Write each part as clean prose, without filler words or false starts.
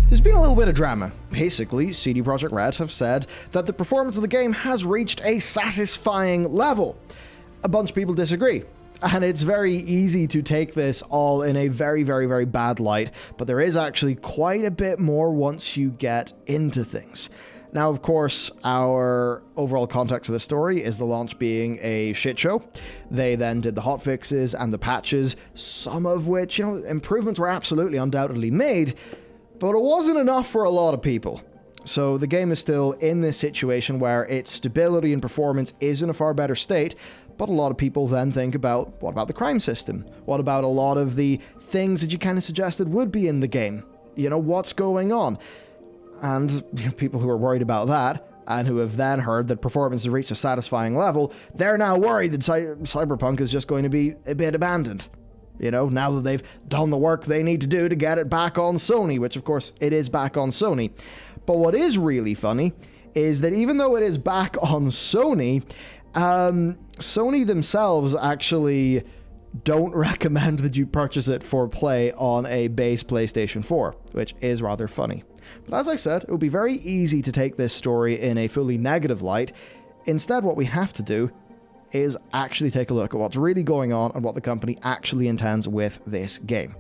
There's been a little bit of drama. Basically, CD Projekt Red have said that the performance of the game has reached a satisfying level. A bunch of people disagree, and it's very easy to take this all in a very, very, very bad light, but there is actually quite a bit more once you get into things. Now, of course, our overall context of the story is the launch being a shit show. They then did the hotfixes and the patches, some of which, improvements were absolutely undoubtedly made, but it wasn't enough for a lot of people. So the game is still in this situation where its stability and performance is in a far better state, but a lot of people then think about, what about the crime system? What about a lot of the things that you kind of suggested would be in the game? What's going on? And people who are worried about that, and who have then heard that performance has reached a satisfying level, they're now worried that Cyberpunk is just going to be a bit abandoned. Now that they've done the work they need to do to get it back on Sony, which of course it is back on Sony. But what is really funny is that even though it is back on Sony, Sony themselves actually don't recommend that you purchase it for play on a base PlayStation 4, which is rather funny. But as I said, it would be very easy to take this story in a fully negative light. Instead, what we have to do is actually take a look at what's really going on and what the company actually intends with this game.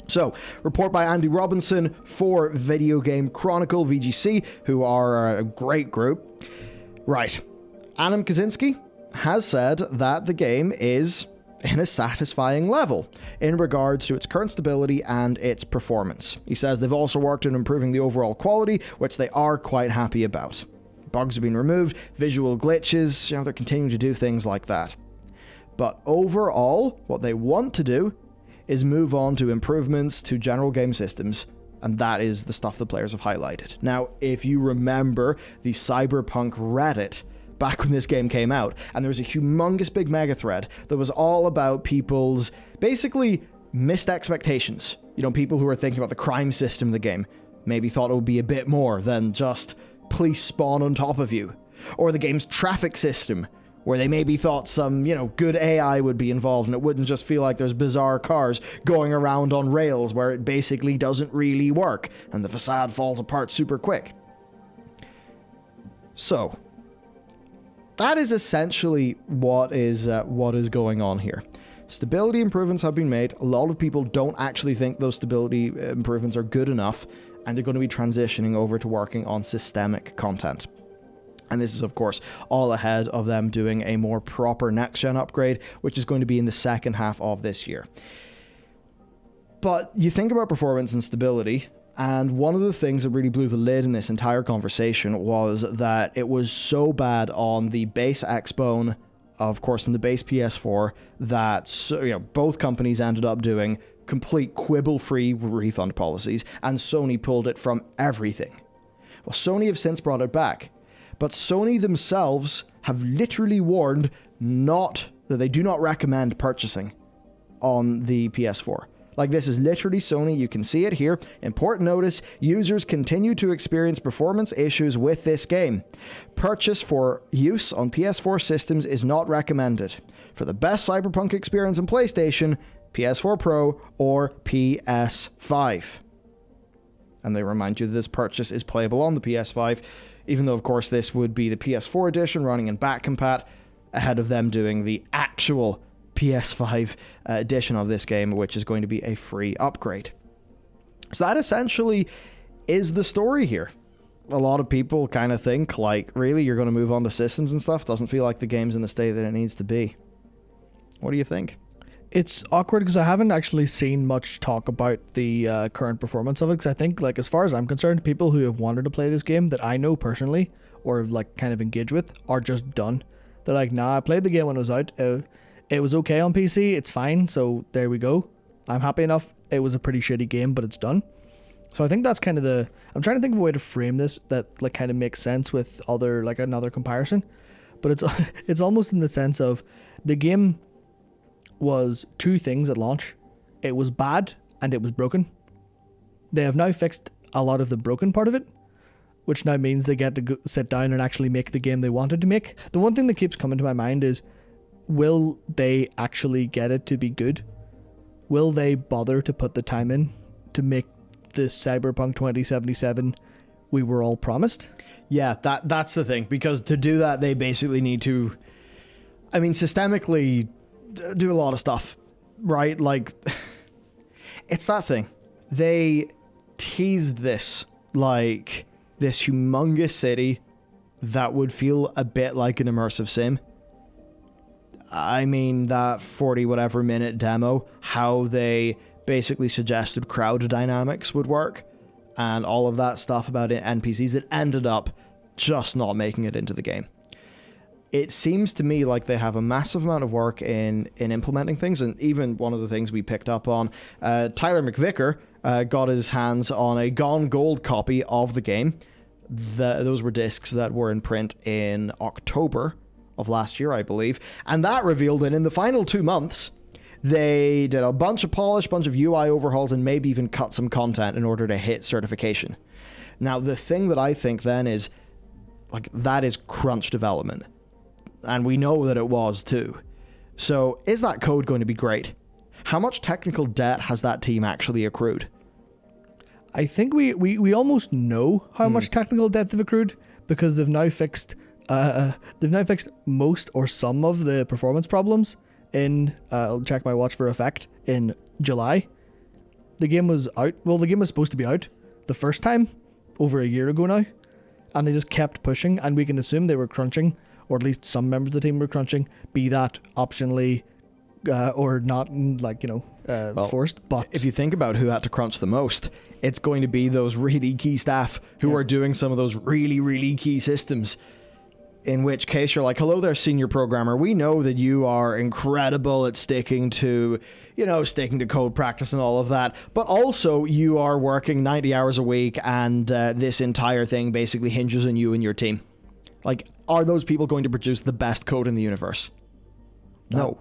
So, report by Andy Robinson for Video Game Chronicle, VGC, who are a great group. Right. Adam Kaczynski has said that the game is in a satisfying level in regards to its current stability and its performance. He says they've also worked on improving the overall quality, which they are quite happy about. Bugs have been removed, visual glitches, they're continuing to do things like that. But overall, what they want to do is move on to improvements to general game systems, and that is the stuff the players have highlighted. Now, if you remember the Cyberpunk Reddit, back when this game came out, and there was a humongous big mega thread that was all about people's basically missed expectations. People who were thinking about the crime system in the game maybe thought it would be a bit more than just police spawn on top of you, or the game's traffic system, where they maybe thought some, good AI would be involved and it wouldn't just feel like there's bizarre cars going around on rails where it basically doesn't really work and the facade falls apart super quick. So, that is essentially what is going on here. Stability improvements have been made. A lot of people don't actually think those stability improvements are good enough, and they're going to be transitioning over to working on systemic content. And this is, of course, all ahead of them doing a more proper next-gen upgrade, which is going to be in the second half of this year. But you think about performance and stability, and one of the things that really blew the lid in this entire conversation was that it was so bad on the base Xbone, of course, in the base PS4, that both companies ended up doing complete quibble-free refund policies, and Sony pulled it from everything. Well, Sony have since brought it back, but Sony themselves have literally warned that they do not recommend purchasing on the PS4. This is literally Sony, you can see it here. Important notice, users continue to experience performance issues with this game. Purchase for use on PS4 systems is not recommended. For the best Cyberpunk experience on PlayStation, PS4 Pro, or PS5. And they remind you that this purchase is playable on the PS5, even though, of course, this would be the PS4 edition running in back compat, ahead of them doing the actual PS5 edition of this game, which is going to be a free upgrade. So that essentially is the story here. A lot of people kind of think, really, you're going to move on to systems and stuff? Doesn't feel like the game's in the state that it needs to be. What do you think? It's awkward because I haven't actually seen much talk about the current performance of it, because I think, as far as I'm concerned, people who have wanted to play this game that I know personally, or have, kind of engaged with, are just done. They're like, nah, I played the game when it was out. It was okay on PC, it's fine, so there we go. I'm happy enough. It was a pretty shitty game, but it's done. So I think that's kind of I'm trying to think of a way to frame this that kind of makes sense with other, another comparison. But it's almost in the sense of the game was two things at launch. It was bad and it was broken. They have now fixed a lot of the broken part of it, which now means they get to sit down and actually make the game they wanted to make. The one thing that keeps coming to my mind is, will they actually get it to be good? Will they bother to put the time in to make the Cyberpunk 2077 we were all promised. Yeah, that's the thing, because to do that, they basically need to, I mean, systemically do a lot of stuff, right? Like, it's that thing. They teased this like this humongous city that would feel a bit like an immersive sim. I mean, that 40 whatever minute demo, how they basically suggested crowd dynamics would work and all of that stuff about NPCs that ended up just not making it into the game. It seems to me like they have a massive amount of work in implementing things, and even one of the things we picked up on, Tyler McVicker got his hands on a gone gold copy of the game. Those were discs that were in print in October of last year, I believe, and that revealed that in the final 2 months, they did a bunch of polish, bunch of UI overhauls, and maybe even cut some content in order to hit certification. Now, the thing that I think then is, like, that is crunch development. And we know that it was too. So is that code going to be great? How much technical debt has that team actually accrued? I think we almost know how much technical debt they've accrued, because they've now fixed most or some of the performance problems in I'll check my watch for effect in July. The game was out. Well, the game was supposed to be out the first time over a year ago now, and they just kept pushing, and we can assume they were crunching, or at least some members of the team were crunching, be that optionally or not, like, forced. But if you think about who had to crunch the most, it's going to be those really key staff who are doing some of those really, really key systems. In which case you're like, hello there, senior programmer. We know that you are incredible at sticking to code practice and all of that. But also you are working 90 hours a week, and this entire thing basically hinges on you and your team. Like, are those people going to produce the best code in the universe? No.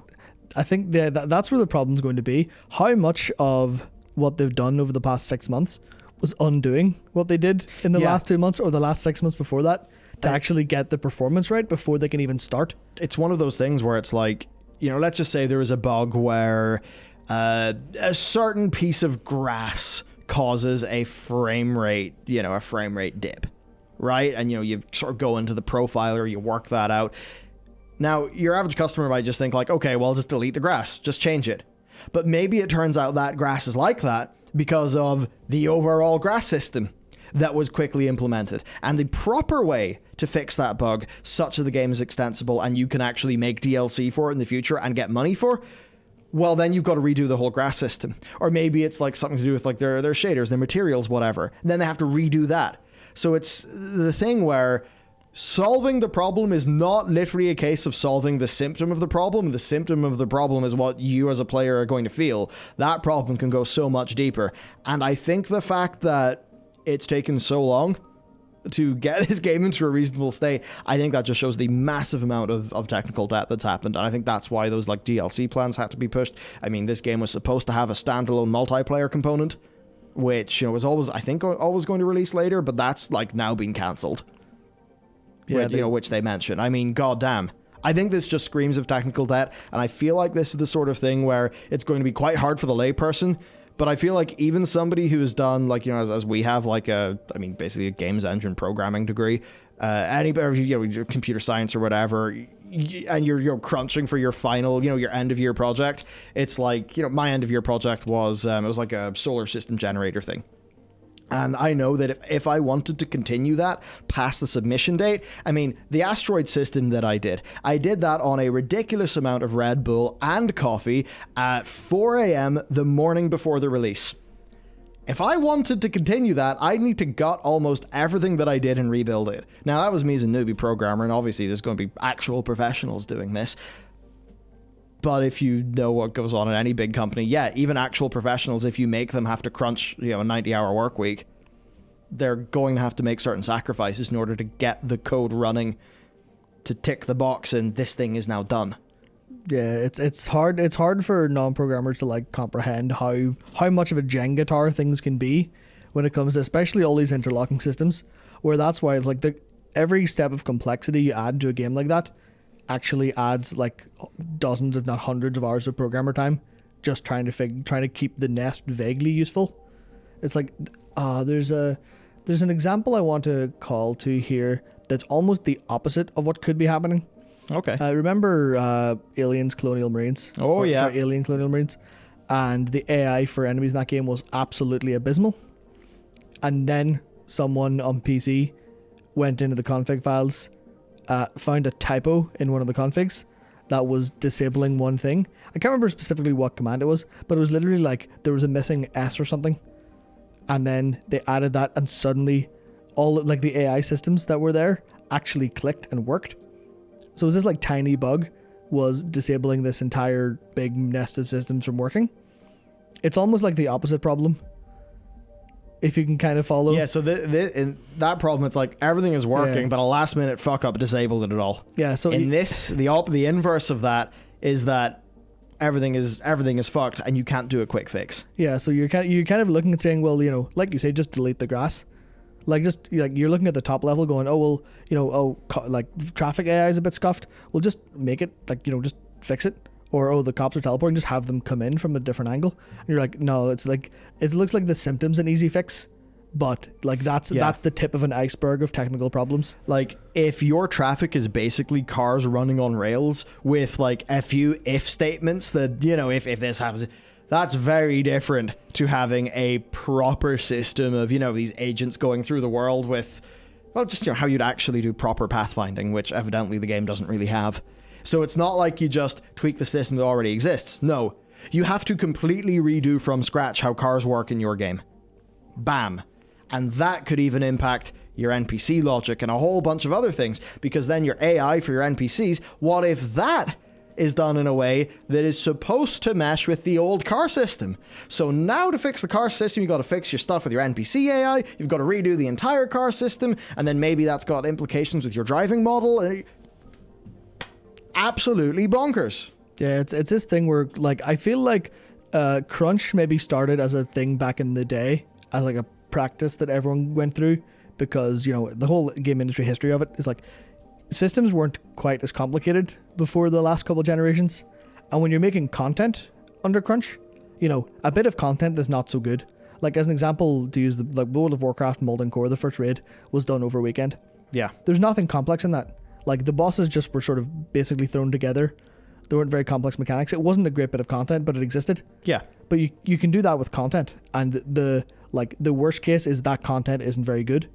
I think that's where the problem's going to be. How much of what they've done over the past 6 months was undoing what they did in the last 2 months or the last 6 months before that, to actually get the performance right before they can even start. It's one of those things where it's like, let's just say there is a bug where a certain piece of grass causes a frame rate dip, right? And, you sort of go into the profiler, you work that out. Now, your average customer might just think like, okay, well, just delete the grass, just change it. But maybe it turns out that grass is like that because of the overall grass system that was quickly implemented. And the proper way to fix that bug, such that the game is extensible and you can actually make DLC for it in the future and get money for, well, then you've got to redo the whole grass system. Or maybe it's like something to do with like their shaders, their materials, whatever. And then they have to redo that. So it's the thing where solving the problem is not literally a case of solving the symptom of the problem. The symptom of the problem is what you as a player are going to feel. That problem can go so much deeper. And I think the fact that it's taken so long to get this game into a reasonable state, I think that just shows the massive amount of technical debt that's happened. And I think that's why those like DLC plans had to be pushed. I mean, this game was supposed to have a standalone multiplayer component, which was always going to release later, but that's like now being cancelled. Yeah, which they mentioned. I mean, goddamn. I think this just screams of technical debt, and I feel like this is the sort of thing where it's going to be quite hard for the layperson. But I feel like even somebody who has done, like, as we have, like, basically a games engine programming degree, your computer science or whatever, and you're crunching for your final, your end of year project. It's like, my end of year project was, it was like a solar system generator thing. And I know that if I wanted to continue that past the submission date, I mean, the asteroid system that I did that on a ridiculous amount of Red Bull and coffee at 4 a.m. the morning before the release. If I wanted to continue that, I'd need to gut almost everything that I did and rebuild it. Now, that was me as a newbie programmer, and obviously there's going to be actual professionals doing this. But if you know what goes on in any big company, yeah, even actual professionals, if you make them have to crunch, a 90-hour work week, they're going to have to make certain sacrifices in order to get the code running to tick the box and this thing is now done. Yeah, it's hard. It's hard for non-programmers to like comprehend how much of a Jenga tower things can be when it comes to especially all these interlocking systems, where that's why it's like every step of complexity you add to a game like that actually adds like dozens if not hundreds of hours of programmer time just trying to keep the nest vaguely useful. It's like There's an example I want to call to here that's almost the opposite of what could be happening. Okay. Remember Aliens Colonial Marines? Alien Colonial Marines. And the AI for enemies in that game was absolutely abysmal. And then someone on PC went into the config files, found a typo in one of the configs that was disabling one thing. I can't remember specifically what command it was, but it was literally like there was a missing S or something. And then they added that, and suddenly all like the AI systems that were there actually clicked and worked. So it was this like tiny bug was disabling this entire big nest of systems from working. It's almost like the opposite problem, if you can kind of follow. Yeah, so in that problem, it's like everything is working, but a last minute fuck up disabled it all. Yeah, so in this, the inverse of that is that everything is fucked and you can't do a quick fix. Yeah, so you're kind of looking at saying, well, you know, like you say, just delete the grass. Like just like you're looking at the top level going, oh well, you know, like traffic AI is a bit scuffed. We'll just make it like, you know, just fix it. Or, oh, the cops are teleporting, just have them come in from a different angle. And you're like, no, it's like, it looks like the symptom's an easy fix, but like that's the tip of an iceberg of technical problems. Like, if your traffic is basically cars running on rails with like a few if statements that, you know, if this happens, that's very different to having a proper system of, you know, these agents going through the world with, well, just, you know, how you'd actually do proper pathfinding, which evidently the game doesn't really have. So it's not like you just tweak the system that already exists. No, you have to completely redo from scratch how cars work in your game. Bam. And that could even impact your NPC logic and a whole bunch of other things, because then your AI for your NPCs, what if that is done in a way that is supposed to mesh with the old car system? So now to fix the car system, you've got to fix your stuff with your NPC AI, you've got to redo the entire car system, and then maybe that's got implications with your driving model. Absolutely bonkers. Yeah, it's this thing where, like, I feel like crunch maybe started as a thing back in the day, as like a practice that everyone went through, because, you know, the whole game industry history of it is like systems weren't quite as complicated before the last couple of generations, and when you're making content under crunch, you know, a bit of content is not so good. Like, as an example, to use the like World of Warcraft Molten Core, the first raid was done over a weekend. Yeah, there's nothing complex in that. Like, the bosses just were sort of basically thrown together. There weren't very complex mechanics. It wasn't a great bit of content, but it existed. Yeah. But you can do that with content, and the worst case is that content isn't very good.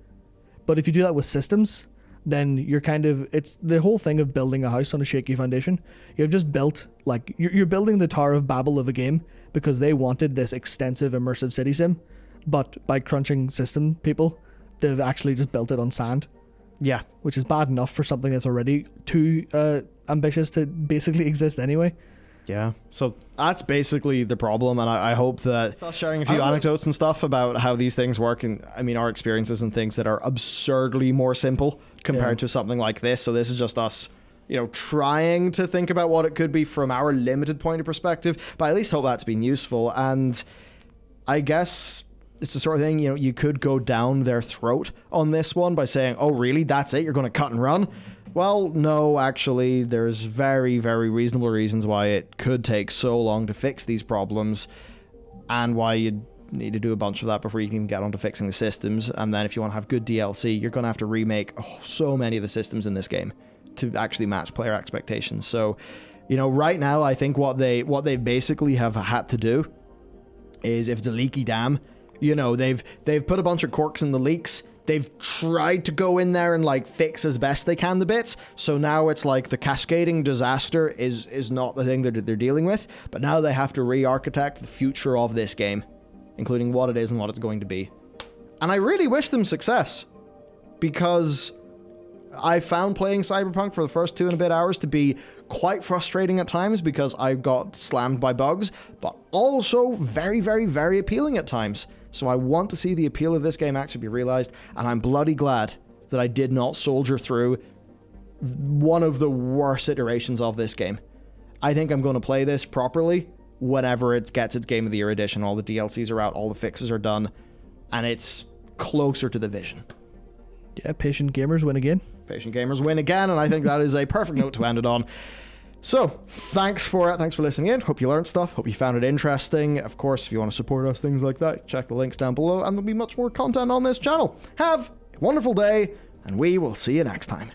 But if you do that with systems, then you're kind of, it's the whole thing of building a house on a shaky foundation. You've just built, like, you're building the Tower of Babel of a game because they wanted this extensive immersive city sim, but by crunching system people, they've actually just built it on sand. Yeah. Which is bad enough for something that's already too ambitious to basically exist anyway. Yeah. So that's basically the problem, and I hope that start sharing a few anecdotes and stuff about how these things work, and I mean our experiences and things that are absurdly more simple compared to something like this. So this is just us, you know, trying to think about what it could be from our limited point of perspective, but I at least hope that's been useful. And I guess it's the sort of thing, you know, you could go down their throat on this one by saying, oh really, that's it, you're going to cut and run? Well, no, actually, there's very, very reasonable reasons why it could take so long to fix these problems, and why you need to do a bunch of that before you can get onto fixing the systems. And then if you want to have good DLC, you're going to have to remake so many of the systems in this game to actually match player expectations. So, you know, right now, I think what they basically have had to do is, if it's a leaky dam, you know, they've put a bunch of corks in the leaks. They've tried to go in there and like fix as best they can the bits. So now it's like the cascading disaster is not the thing that they're dealing with. But now they have to re-architect the future of this game, including what it is and what it's going to be. And I really wish them success, because I found playing Cyberpunk for the first 2 and a bit hours to be quite frustrating at times, because I got slammed by bugs, but also very, very, very appealing at times. So I want to see the appeal of this game actually be realized, and I'm bloody glad that I did not soldier through one of the worst iterations of this game. I think I'm going to play this properly whenever it gets its Game of the Year edition. All the DLCs are out, all the fixes are done, and it's closer to the vision. Yeah, patient gamers win again. Patient gamers win again, and I think that is a perfect note to end it on. So, thanks for listening in. Hope you learned stuff. Hope you found it interesting. Of course, if you want to support us, things like that, check the links down below, and there'll be much more content on this channel. Have a wonderful day, and we will see you next time.